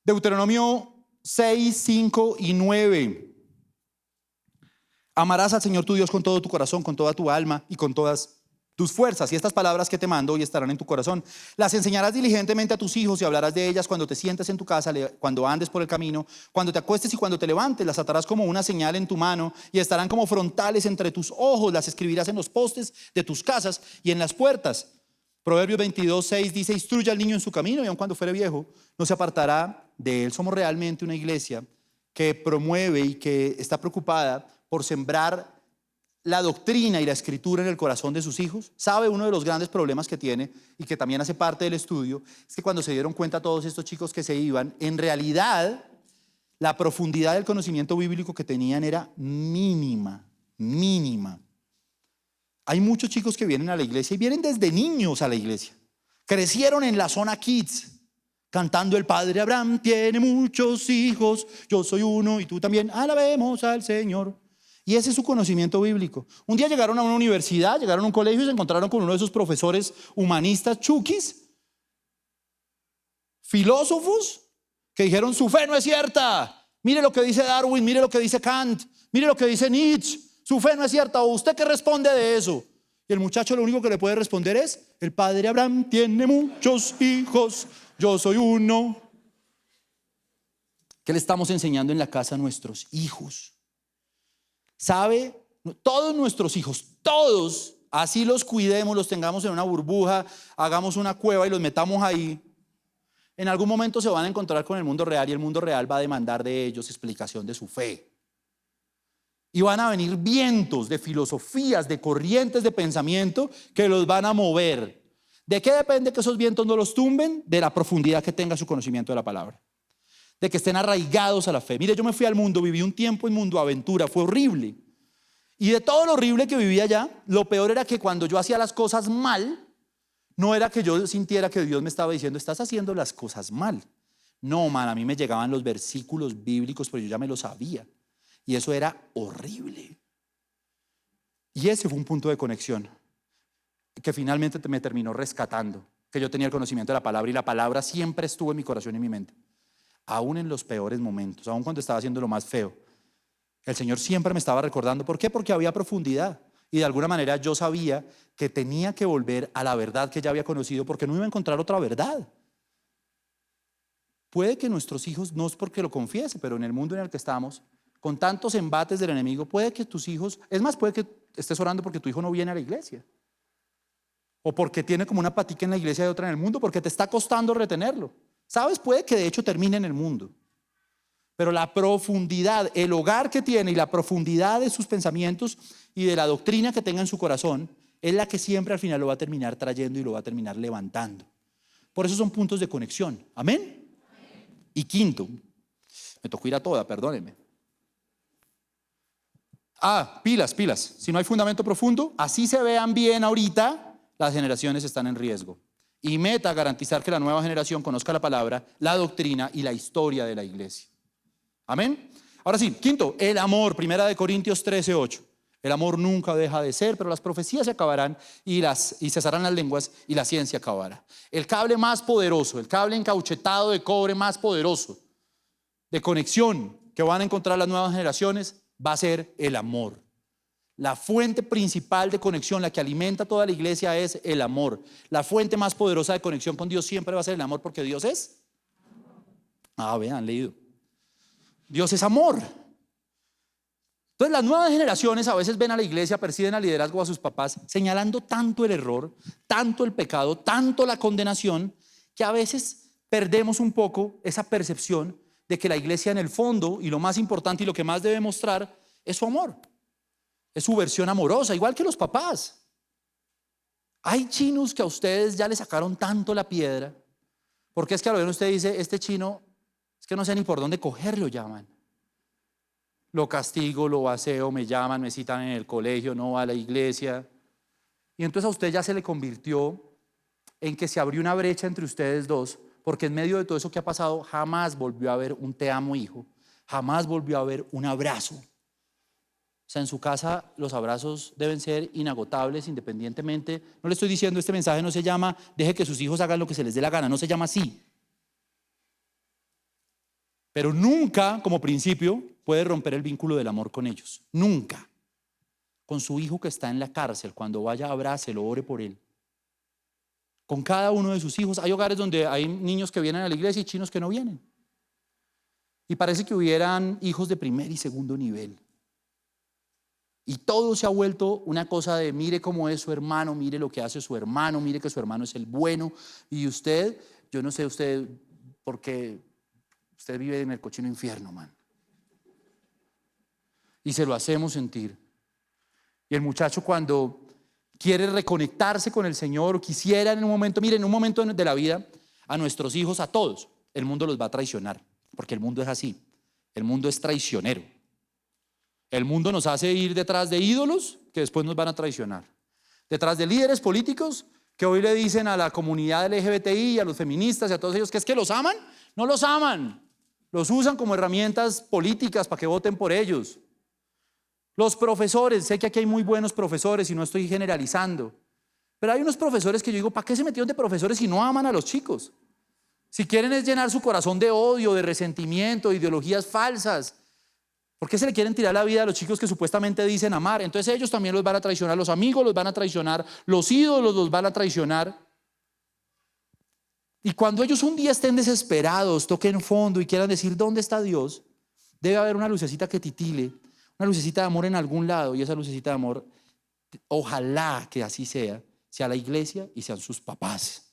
Deuteronomio 6, 5 y 9. Amarás al Señor tu Dios con todo tu corazón, con toda tu alma y con todas tus fuerzas, y estas palabras que te mando hoy estarán en tu corazón. Las enseñarás diligentemente a tus hijos y hablarás de ellas cuando te sientes en tu casa, cuando andes por el camino, cuando te acuestes y cuando te levantes. Las atarás como una señal en tu mano y estarán como frontales entre tus ojos. Las escribirás en los postes de tus casas y en las puertas. Proverbios 22, 6 dice, instruye al niño en su camino y aun cuando fuere viejo, no se apartará de él. Somos realmente una iglesia que promueve y que está preocupada por sembrar la doctrina y la escritura en el corazón de sus hijos. Sabe, uno de los grandes problemas que tiene y que también hace parte del estudio es que cuando se dieron cuenta todos estos chicos que se iban, en realidad la profundidad del conocimiento bíblico que tenían era mínima. Hay muchos chicos que vienen a la iglesia y vienen desde niños a la iglesia. Crecieron en la zona kids, cantando el padre Abraham tiene muchos hijos, yo soy uno y tú también, alabemos al Señor. Y ese es su conocimiento bíblico. Un día llegaron a una universidad, llegaron a un colegio y se encontraron con uno de esos profesores humanistas chukis, filósofos, que dijeron: su fe no es cierta. Mire lo que dice Darwin, mire lo que dice Kant, mire lo que dice Nietzsche. Su fe no es cierta. ¿O usted qué responde de eso? Y el muchacho lo único que le puede responder es: el padre Abraham tiene muchos hijos, yo soy uno. ¿Qué le estamos enseñando en la casa a nuestros hijos? ¿Sabe? Todos nuestros hijos, todos, así los cuidemos, los tengamos en una burbuja, hagamos una cueva y los metamos ahí, en algún momento se van a encontrar con el mundo real y el mundo real va a demandar de ellos explicación de su fe. Y van a venir vientos de filosofías, de corrientes de pensamiento que los van a mover. ¿De qué depende que esos vientos no los tumben? De la profundidad que tenga su conocimiento de la palabra. De que estén arraigados a la fe. Mire, yo me fui al mundo, viví un tiempo en mundo aventura, fue horrible. Y de todo lo horrible que vivía allá, lo peor era que cuando yo hacía las cosas mal, no era que yo sintiera que Dios me estaba diciendo: estás haciendo las cosas mal. No, man, a mí me llegaban los versículos bíblicos, pero yo ya me los sabía. Y eso era horrible. Y ese fue un punto de conexión que finalmente me terminó rescatando, que yo tenía el conocimiento de la palabra y la palabra siempre estuvo en mi corazón y en mi mente. Aún en los peores momentos, aún cuando estaba haciendo lo más feo, el Señor siempre me estaba recordando. ¿Por qué? Porque había profundidad. Y de alguna manera yo sabía que tenía que volver a la verdad que ya había conocido, porque no iba a encontrar otra verdad. Puede que nuestros hijos, no es porque lo confiese, pero en el mundo en el que estamos, con tantos embates del enemigo, puede que tus hijos, es más, puede que estés orando porque tu hijo no viene a la iglesia. O porque tiene como una patica en la iglesia y otra en el mundo, porque te está costando retenerlo. ¿Sabes? Puede que de hecho termine en el mundo. Pero la profundidad, el hogar que tiene y la profundidad de sus pensamientos y de la doctrina que tenga en su corazón es la que siempre al final lo va a terminar trayendo y lo va a terminar levantando. Por eso son puntos de conexión. ¿Amén? Y quinto, me tocó ir a toda, perdónenme. Pilas. Si no hay fundamento profundo, así se vean bien ahorita, las generaciones están en riesgo. Y meta, garantizar que la nueva generación conozca la palabra, la doctrina y la historia de la iglesia. Amén. Ahora sí, quinto, el amor. 1 Corintios 13:8. El amor nunca deja de ser, pero las profecías se acabarán y cesarán las lenguas y la ciencia acabará. El cable más poderoso, el cable encauchetado de cobre más poderoso de conexión que van a encontrar las nuevas generaciones va a ser el amor. La fuente principal de conexión, la que alimenta toda la iglesia, es el amor. La fuente más poderosa de conexión con Dios siempre va a ser el amor, porque Dios es. Vean, han leído. Dios es amor. Entonces las nuevas generaciones a veces ven a la iglesia, perciben al liderazgo, a sus papás, señalando tanto el error, tanto el pecado, tanto la condenación, que a veces perdemos un poco esa percepción de que la iglesia en el fondo, y lo más importante y lo que más debe mostrar, es su amor. Es su versión amorosa, igual que los papás. Hay chinos que a ustedes ya le sacaron tanto la piedra, porque es que a lo mejor usted dice: este chino, es que no sé ni por dónde cogerlo, llaman. Lo castigo, lo vacío, me llaman, me citan en el colegio, no va a la iglesia. Y entonces a usted ya se le convirtió en que se abrió una brecha entre ustedes dos, porque en medio de todo eso que ha pasado, jamás volvió a haber un te amo, hijo. Jamás volvió a haber un abrazo. O sea, en su casa los abrazos deben ser inagotables independientemente. No le estoy diciendo, este mensaje no se llama deje que sus hijos hagan lo que se les dé la gana, no se llama así. Pero nunca, como principio, puede romper el vínculo del amor con ellos. Nunca. Con su hijo que está en la cárcel, cuando vaya, abrácelo, ore por él. Con cada uno de sus hijos. Hay hogares donde hay niños que vienen a la iglesia y chinos que no vienen. Y parece que hubieran hijos de primer y segundo nivel. Y todo se ha vuelto una cosa de mire cómo es su hermano, mire lo que hace su hermano, mire que su hermano es el bueno. Y usted, yo no sé usted, porque usted vive en el cochino infierno, man. Y se lo hacemos sentir. Y el muchacho, cuando quiere reconectarse con el Señor, o quisiera en un momento, miren, en un momento de la vida, a nuestros hijos, a todos, el mundo los va a traicionar, porque el mundo es así. El mundo es traicionero. El mundo nos hace ir detrás de ídolos que después nos van a traicionar. Detrás de líderes políticos que hoy le dicen a la comunidad LGBTI y a los feministas y a todos ellos que es que los aman. No los aman. Los usan como herramientas políticas para que voten por ellos. Los profesores, sé que aquí hay muy buenos profesores y no estoy generalizando, pero hay unos profesores que yo digo, ¿para qué se metieron de profesores si no aman a los chicos? Si quieren es llenar su corazón de odio, de resentimiento, de ideologías falsas. ¿Por qué se le quieren tirar la vida a los chicos que supuestamente dicen amar? Entonces ellos también los van a traicionar, los amigos los van a traicionar, los ídolos los van a traicionar. Y cuando ellos un día estén desesperados, toquen fondo y quieran decir, ¿dónde está Dios? Debe haber una lucecita que titile, una lucecita de amor en algún lado, y esa lucecita de amor, ojalá que así sea la iglesia y sean sus papás.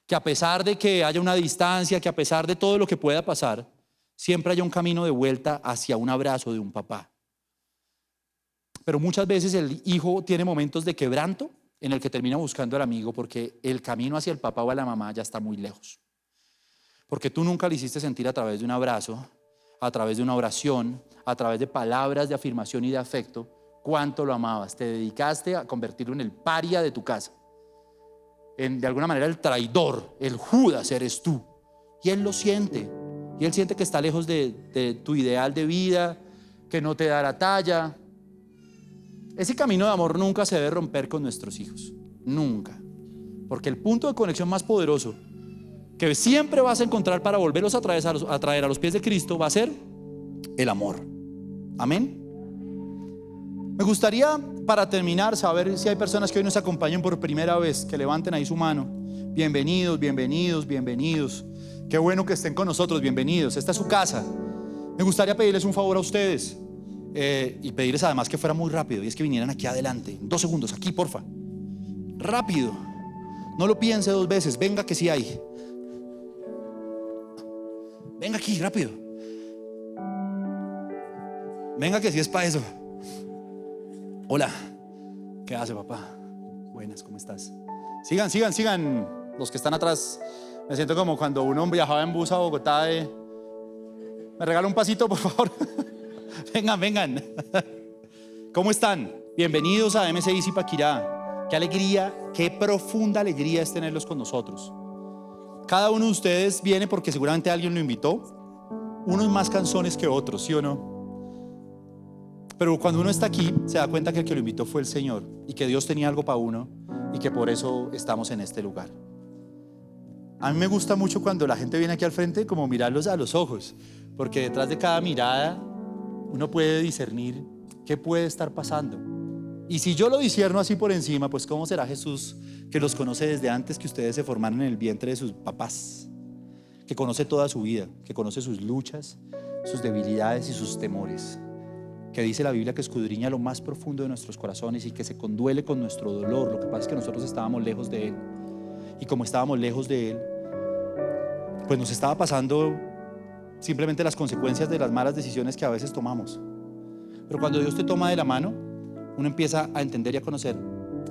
Que a pesar de que haya una distancia, que a pesar de todo lo que pueda pasar, siempre haya un camino de vuelta hacia un abrazo de un papá. Pero muchas veces el hijo tiene momentos de quebranto en el que termina buscando al amigo porque el camino hacia el papá o a la mamá ya está muy lejos. Porque tú nunca le hiciste sentir a través de un abrazo, a través de una oración, a través de palabras de afirmación y de afecto, cuánto lo amabas. Te dedicaste a convertirlo en el paria de tu casa. De alguna manera el traidor, el Judas eres tú. Y él lo siente. Y él siente que está lejos de tu ideal de vida, que no te da la talla. Ese camino de amor nunca se debe romper con nuestros hijos. Nunca. Porque el punto de conexión más poderoso que siempre vas a encontrar para volverlos a traer a los pies de Cristo va a ser el amor. Amén. Me gustaría, para terminar, saber si hay personas que hoy nos acompañan por primera vez, que levanten ahí su mano. Bienvenidos, bienvenidos, bienvenidos. Qué bueno que estén con nosotros, bienvenidos. Esta es su casa. Me gustaría pedirles un favor a ustedes y pedirles además que fuera muy rápido, y es que vinieran aquí adelante, en 2 segundos, aquí porfa. Rápido. No lo piense 2 veces, venga que sí hay. Venga aquí, rápido. Venga que sí es para eso. Hola, ¿qué hace papá? Buenas, ¿cómo estás? Sigan, sigan, sigan. Los que están atrás. Me siento como cuando uno viajaba en bus a Bogotá. ¿Me regala un pasito, por favor? Vengan, vengan. ¿Cómo están? Bienvenidos a MCI Zipaquirá. Qué alegría, qué profunda alegría es tenerlos con nosotros. Cada uno de ustedes viene porque seguramente alguien lo invitó. Unos más canzones que otros, ¿sí o no? Pero cuando uno está aquí, se da cuenta que el que lo invitó fue el Señor y que Dios tenía algo para uno y que por eso estamos en este lugar. A mí me gusta mucho cuando la gente viene aquí al frente, como mirarlos a los ojos, porque detrás de cada mirada uno puede discernir qué puede estar pasando. Y si yo lo discierno así por encima, pues ¿cómo será Jesús, que los conoce desde antes que ustedes se formaron en el vientre de sus papás? Que conoce toda su vida, que conoce sus luchas, sus debilidades y sus temores. Que dice la Biblia que escudriña lo más profundo de nuestros corazones y que se conduele con nuestro dolor. Lo que pasa es que nosotros estábamos lejos de Él. Y como estábamos lejos de Él, pues nos estaba pasando simplemente las consecuencias de las malas decisiones que a veces tomamos. Pero cuando Dios te toma de la mano, uno empieza a entender y a conocer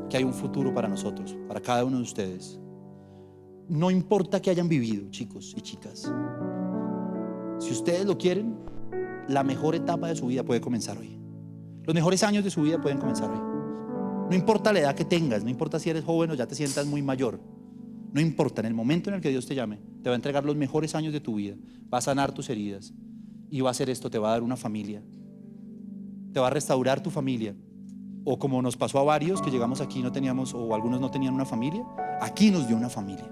que hay un futuro para nosotros, para cada uno de ustedes. No importa que hayan vivido, chicos y chicas. Si ustedes lo quieren, la mejor etapa de su vida puede comenzar hoy. Los mejores años de su vida pueden comenzar hoy. No importa la edad que tengas, no importa si eres joven o ya te sientas muy mayor. No importa, en el momento en el que Dios te llame, te va a entregar los mejores años de tu vida. Va a sanar tus heridas y va a hacer esto, te va a dar una familia. Te va a restaurar tu familia. O como nos pasó a varios que llegamos aquí y no teníamos, o algunos no tenían una familia, aquí nos dio una familia.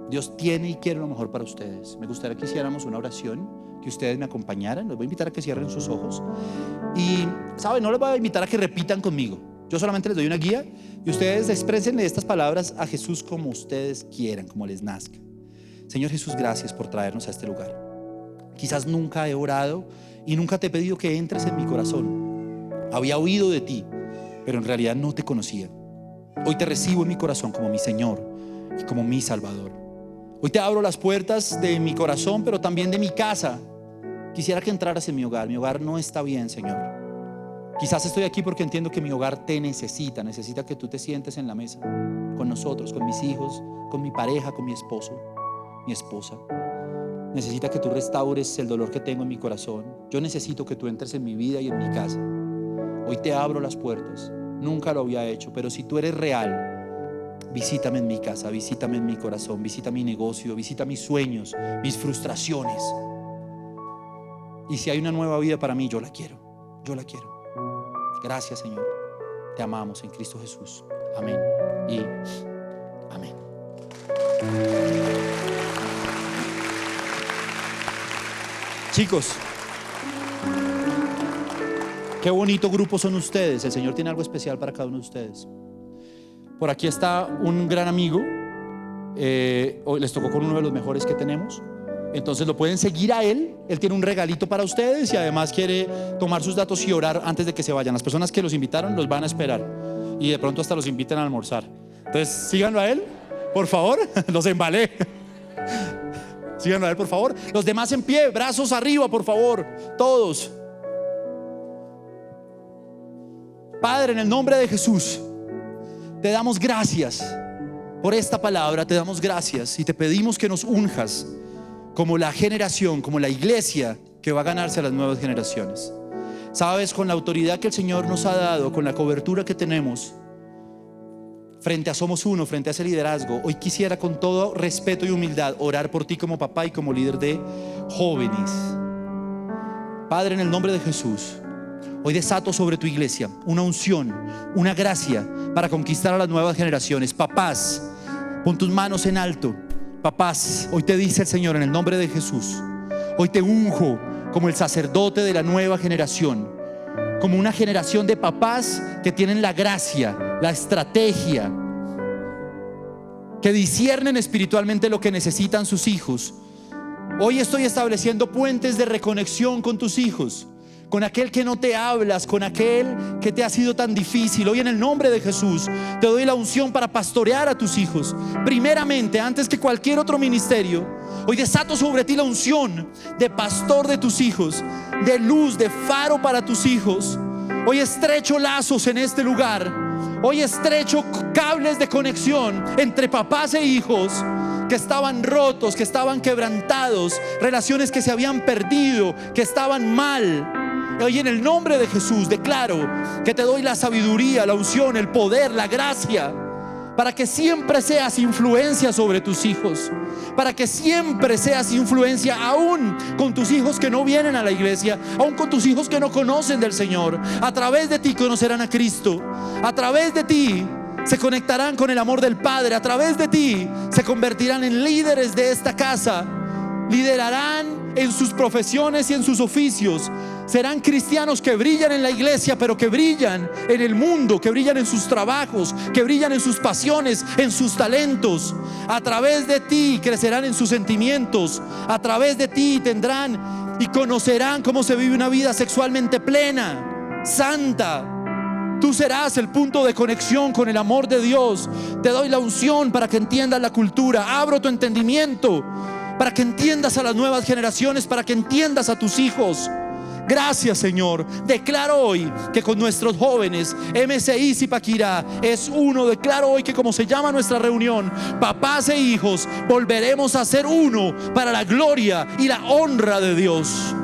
Dios tiene y quiere lo mejor para ustedes. Me gustaría que hiciéramos una oración, que ustedes me acompañaran. Los voy a invitar a que cierren sus ojos. Y, ¿saben? No les voy a invitar a que repitan conmigo. Yo solamente les doy una guía y ustedes exprésenle estas palabras a Jesús como ustedes quieran, como les nazca. Señor Jesús, gracias por traernos a este lugar. Quizás nunca he orado y nunca te he pedido que entres en mi corazón. Había oído de ti, pero en realidad no te conocía. Hoy te recibo en mi corazón como mi Señor y como mi Salvador. Hoy te abro las puertas de mi corazón, pero también de mi casa. Quisiera que entraras en mi hogar. Mi hogar no está bien, Señor. Quizás estoy aquí porque entiendo que mi hogar te necesita que tú te sientes en la mesa con nosotros, con mis hijos, con mi pareja, con mi esposo, mi esposa. Necesita que tú restaures el dolor que tengo en mi corazón. Yo necesito que tú entres en mi vida y en mi casa. Hoy te abro las puertas. Nunca lo había hecho, pero si tú eres real, visítame en mi casa, visítame en mi corazón, visita mi negocio, visita mis sueños, mis frustraciones. Y si hay una nueva vida para mí, yo la quiero. Yo la quiero. Gracias, Señor. Te amamos en Cristo Jesús. Amén y amén. Chicos, qué bonito grupo son ustedes. El Señor tiene algo especial para cada uno de ustedes. Por aquí está un gran amigo. Hoy les tocó con uno de los mejores que tenemos. Entonces lo pueden seguir a él. Él tiene un regalito para ustedes y además quiere tomar sus datos y orar antes de que se vayan. Las personas que los invitaron los van a esperar y de pronto hasta los inviten a almorzar. Entonces síganlo a él, por favor. Los embalé. Síganlo a él, por favor. Los demás en pie, brazos arriba, por favor. Todos. Padre, en el nombre de Jesús, te damos gracias por esta palabra. Te damos gracias y te pedimos que nos unjas como la generación, como la iglesia que va a ganarse a las nuevas generaciones. Sabes, con la autoridad que el Señor nos ha dado, con la cobertura que tenemos frente a Somos Uno, frente a ese liderazgo, hoy quisiera con todo respeto y humildad orar por ti como papá y como líder de jóvenes. Padre, en el nombre de Jesús, hoy desato sobre tu iglesia una unción, una gracia para conquistar a las nuevas generaciones. Papás, pon tus manos en alto. Papás, hoy te dice el Señor en el nombre de Jesús, hoy te unjo como el sacerdote de la nueva generación, como una generación de papás que tienen la gracia, la estrategia, que disciernen espiritualmente lo que necesitan sus hijos. Hoy estoy estableciendo puentes de reconexión con tus hijos, con aquel que no te hablas, con aquel que te ha sido tan difícil. Hoy en el nombre de Jesús te doy la unción para pastorear a tus hijos. Primeramente, antes que cualquier otro ministerio, hoy desato sobre ti la unción de pastor de tus hijos, de luz, de faro para tus hijos. Hoy estrecho lazos en este lugar. Hoy estrecho cables de conexión entre papás e hijos que estaban rotos, que estaban quebrantados, relaciones que se habían perdido, que estaban mal. Hoy en el nombre de Jesús declaro que te doy la sabiduría, la unción, el poder, la gracia, para que siempre seas influencia sobre tus hijos, para que siempre seas influencia aún con tus hijos que no vienen a la iglesia, aún con tus hijos que no conocen del Señor. A través de ti conocerán a Cristo, a través de ti se conectarán con el amor del Padre, a través de ti se convertirán en líderes de esta casa, liderarán en sus profesiones y en sus oficios. Serán cristianos que brillan en la iglesia, pero que brillan en el mundo, que brillan en sus trabajos, que brillan en sus pasiones, en sus talentos. A través de ti crecerán en sus sentimientos. A través de ti tendrán y conocerán cómo se vive una vida sexualmente plena, santa. Tú serás el punto de conexión con el amor de Dios. Te doy la unción para que entiendas la cultura. Abro tu entendimiento para que entiendas a las nuevas generaciones, para que entiendas a tus hijos. Gracias, Señor. Declaro hoy que con nuestros jóvenes MCI Zipaquirá es uno. Declaro hoy que, como se llama nuestra reunión, papás e hijos volveremos a ser uno para la gloria y la honra de Dios.